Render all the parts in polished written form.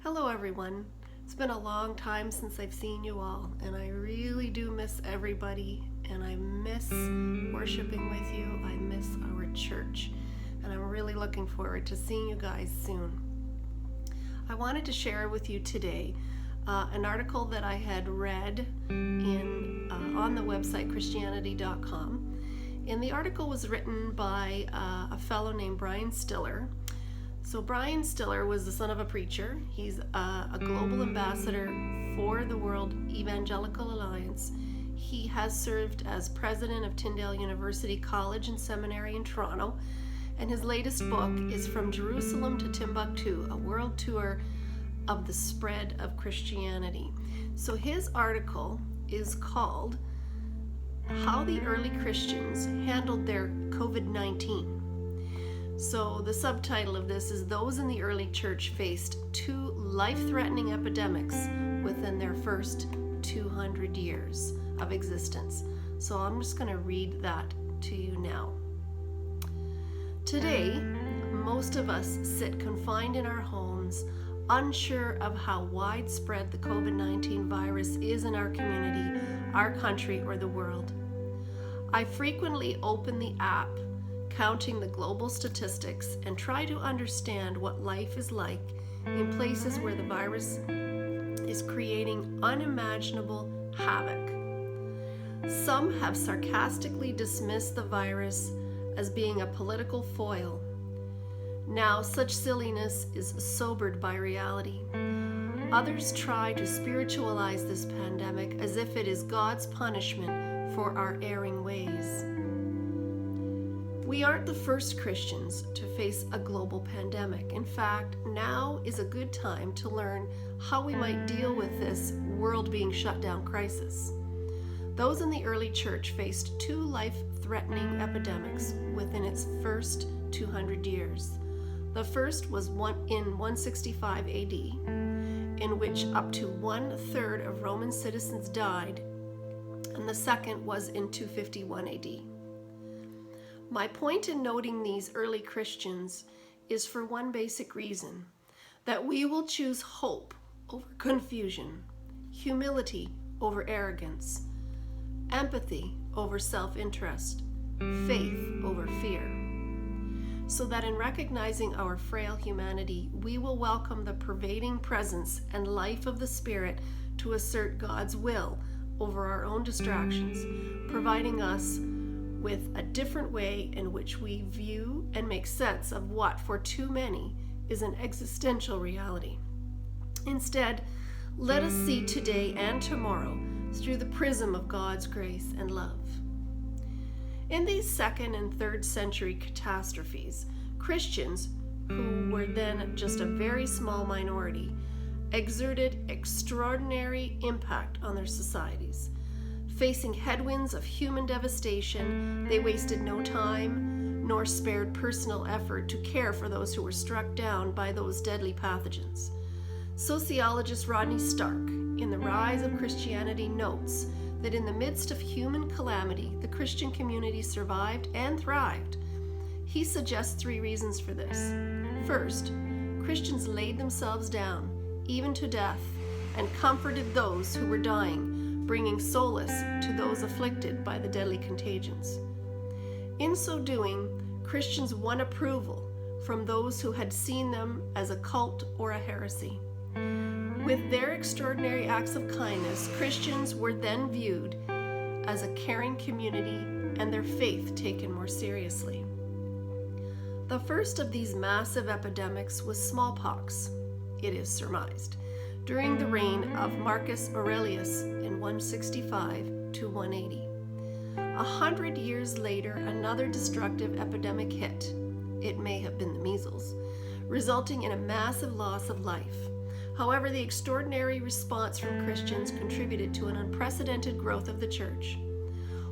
Hello everyone. It's been a long time since I've seen you all, and I really do miss everybody, and I miss worshiping with you. I miss our church, and I'm really looking forward to seeing you guys soon. I wanted to share with you today an article that I had read on the website Christianity.com. And the article was written by a fellow named Brian Stiller. So Brian Stiller was the son of a preacher. He's a global ambassador for the World Evangelical Alliance. He has served as president of Tyndale University College and Seminary in Toronto. And his latest book is From Jerusalem to Timbuktu, a world tour of the spread of Christianity. So his article is called How the Early Christians Handled Their COVID-19. So the subtitle of this is Those in the Early Church Faced Two Life-Threatening Epidemics Within Their First 200 Years of Existence. So I'm just going to read that to you now. Today, most of us sit confined in our homes, unsure of how widespread the COVID-19 virus is in our community, our country, or the world. I frequently open the app, counting the global statistics, and try to understand what life is like in places where the virus is creating unimaginable havoc. Some have sarcastically dismissed the virus as being a political foil. Now, such silliness is sobered by reality. Others try to spiritualize this pandemic as if it is God's punishment for our erring ways. We aren't the first Christians to face a global pandemic. In fact, now is a good time to learn how we might deal with this world being shut down crisis. Those in the early church faced two life-threatening epidemics within its first 200 years. The first was in 165 AD, in which up to 1/3 of Roman citizens died, and the second was in 251 AD. My point in noting these early Christians is for one basic reason, that we will choose hope over confusion, humility over arrogance, empathy over self-interest, faith over fear, so that in recognizing our frail humanity, we will welcome the pervading presence and life of the Spirit to assert God's will over our own distractions, providing us with a different way in which we view and make sense of what, for too many, is an existential reality. Instead, let us see today and tomorrow through the prism of God's grace and love. In these 2nd and 3rd century catastrophes, Christians, who were then just a very small minority, exerted extraordinary impact on their societies. Facing headwinds of human devastation, they wasted no time nor spared personal effort to care for those who were struck down by those deadly pathogens. Sociologist Rodney Stark, in The Rise of Christianity, notes that in the midst of human calamity, the Christian community survived and thrived. He suggests 3 reasons for this. First, Christians laid themselves down, even to death, and comforted those who were dying, bringing solace to those afflicted by the deadly contagions. In so doing, Christians won approval from those who had seen them as a cult or a heresy. With their extraordinary acts of kindness, Christians were then viewed as a caring community and their faith taken more seriously. The first of these massive epidemics was smallpox, it is surmised, during the reign of Marcus Aurelius in 165 to 180. 100 years later, another destructive epidemic hit. It may have been the measles, resulting in a massive loss of life. However, the extraordinary response from Christians contributed to an unprecedented growth of the church.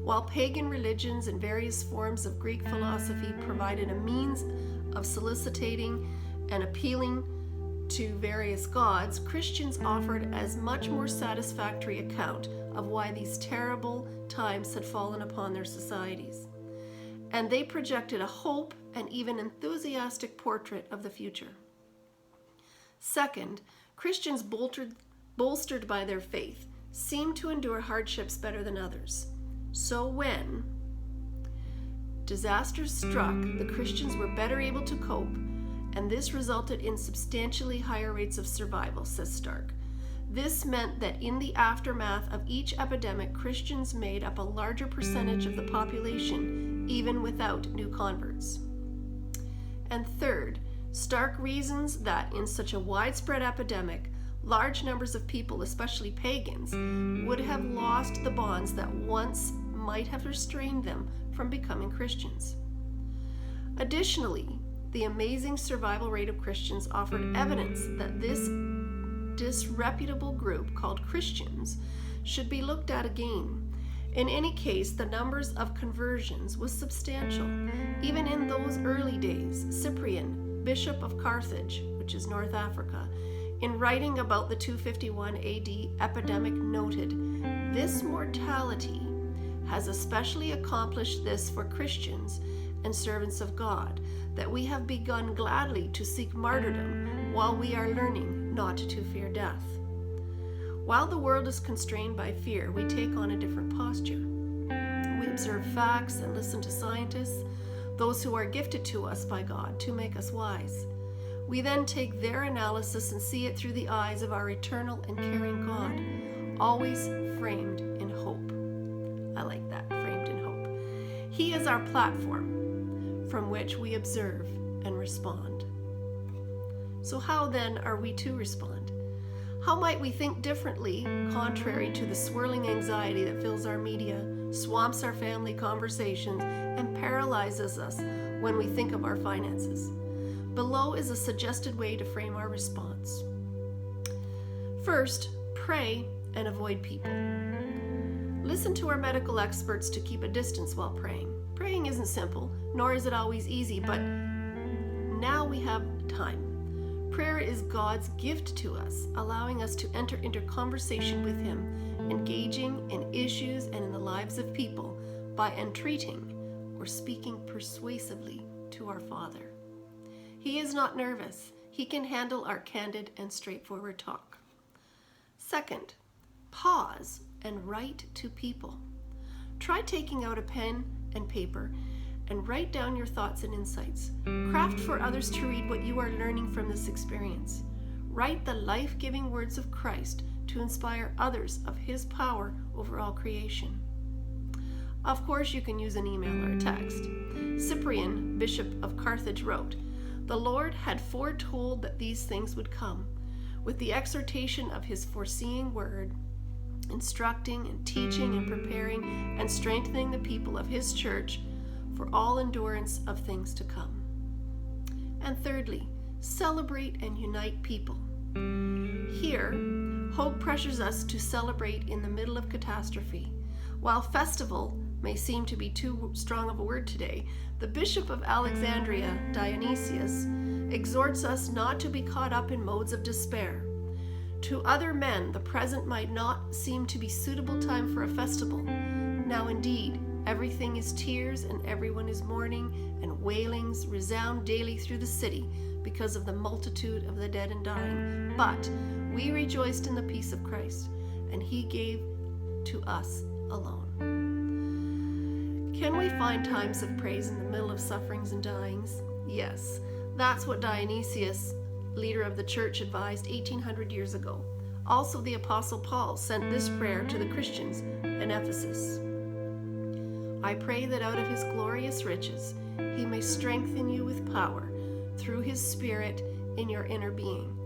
While pagan religions and various forms of Greek philosophy provided a means of soliciting and appealing to various gods, Christians offered as much more satisfactory account of why these terrible times had fallen upon their societies. And they projected a hope and even enthusiastic portrait of the future. Second, Christians bolstered by their faith seem to endure hardships better than others. So when disasters struck, the Christians were better able to cope, and this resulted in substantially higher rates of survival, says Stark. This meant that in the aftermath of each epidemic, Christians made up a larger percentage of the population, even without new converts. And third, Stark reasons that in such a widespread epidemic, large numbers of people, especially pagans, would have lost the bonds that once might have restrained them from becoming Christians. Additionally, the amazing survival rate of Christians offered evidence that this disreputable group called Christians should be looked at again. In any case, the numbers of conversions was substantial. Even in those early days, Cyprian, Bishop of Carthage, which is North Africa, in writing about the 251 AD epidemic noted, "This mortality has especially accomplished this for Christians and servants of God, that we have begun gladly to seek martyrdom while we are learning not to fear death." While the world is constrained by fear, we take on a different posture. We observe facts and listen to scientists, those who are gifted to us by God to make us wise. We then take their analysis and see it through the eyes of our eternal and caring God, always framed in hope. I like that, framed in hope. He is our platform from which we observe and respond. So how then are we to respond? How might we think differently, contrary to the swirling anxiety that fills our media, swamps our family conversations, and paralyzes us when we think of our finances? Below is a suggested way to frame our response. First, pray and avoid people. Listen to our medical experts to keep a distance while praying. Praying isn't simple, nor is it always easy, but now we have time. Prayer is God's gift to us, allowing us to enter into conversation with Him, engaging in issues and in the lives of people by entreating or speaking persuasively to our Father. He is not nervous. He can handle our candid and straightforward talk. Second, pause and write to people. Try taking out a pen and paper and write down your thoughts and insights. Craft for others to read what you are learning from this experience. Write the life-giving words of Christ to inspire others of His power over all creation. Of course, you can use an email or a text. Cyprian, Bishop of Carthage, wrote, "The Lord had foretold that these things would come, with the exhortation of His foreseeing word, instructing and teaching and preparing and strengthening the people of His church for all endurance of things to come." And thirdly, celebrate and unite people. Here, hope pressures us to celebrate in the middle of catastrophe. While festival may seem to be too strong of a word today, the Bishop of Alexandria, Dionysius, exhorts us not to be caught up in modes of despair. To other men, the present might not seem to be suitable time for a festival. Now indeed, everything is tears and everyone is mourning, and wailings resound daily through the city because of the multitude of the dead and dying. But we rejoiced in the peace of Christ, and He gave to us alone. Can we find times of praise in the middle of sufferings and dyings? Yes, that's what Dionysius, leader of the church, advised 1800 years ago. Also, the Apostle Paul sent this prayer to the Christians in Ephesus. "I pray that out of His glorious riches He may strengthen you with power through His Spirit in your inner being,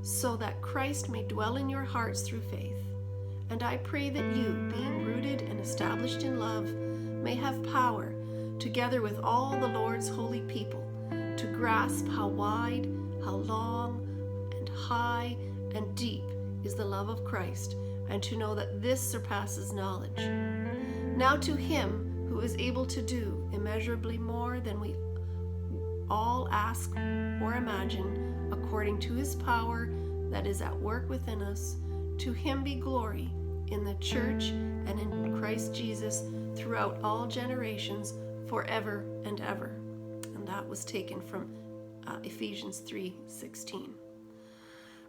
so that Christ may dwell in your hearts through faith. And I pray that you, being rooted and established in love, may have power, together with all the Lord's holy people, to grasp how wide, how long, and high and deep is the love of Christ, and to know that this surpasses knowledge. Now to Him who is able to do immeasurably more than we all ask or imagine, according to His power that is at work within us, to Him be glory in the church and in Christ Jesus throughout all generations, forever and ever." And that was taken from Ephesians 3:16.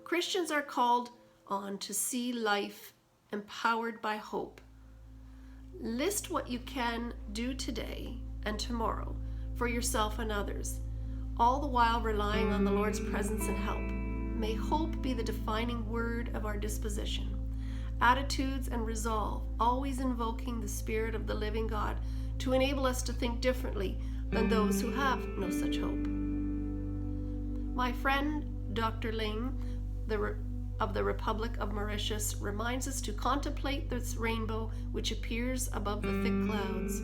Christians are called on to see life empowered by hope. List what you can do today and tomorrow for yourself and others, all the while relying on the Lord's presence and help. May hope be the defining word of our disposition, attitudes, and resolve, always invoking the Spirit of the living God to enable us to think differently than those who have no such hope. My friend, Dr. Ling, of the Republic of Mauritius, reminds us to contemplate this rainbow which appears above the thick clouds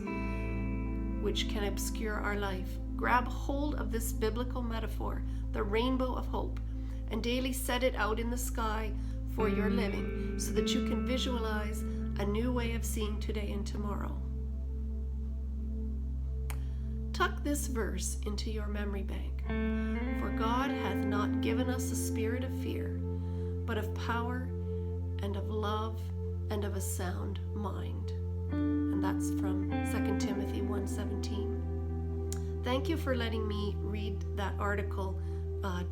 which can obscure our life. Grab hold of this biblical metaphor, the rainbow of hope, and daily set it out in the sky for your living so that you can visualize a new way of seeing today and tomorrow. Tuck this verse into your memory bank. For God hath not given us a spirit of fear, but of power and of love and of a sound mind. And that's from 2 Timothy 1:17. Thank you for letting me read that article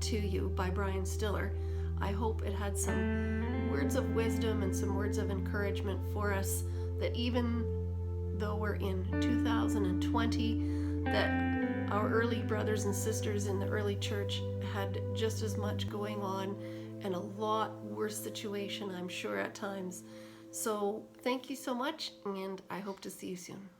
to you by Brian Stiller. I hope it had some words of wisdom and some words of encouragement for us, that even though we're in 2020, that our early brothers and sisters in the early church had just as much going on, and a lot worse situation, I'm sure, at times. So thank you so much, and I hope to see you soon.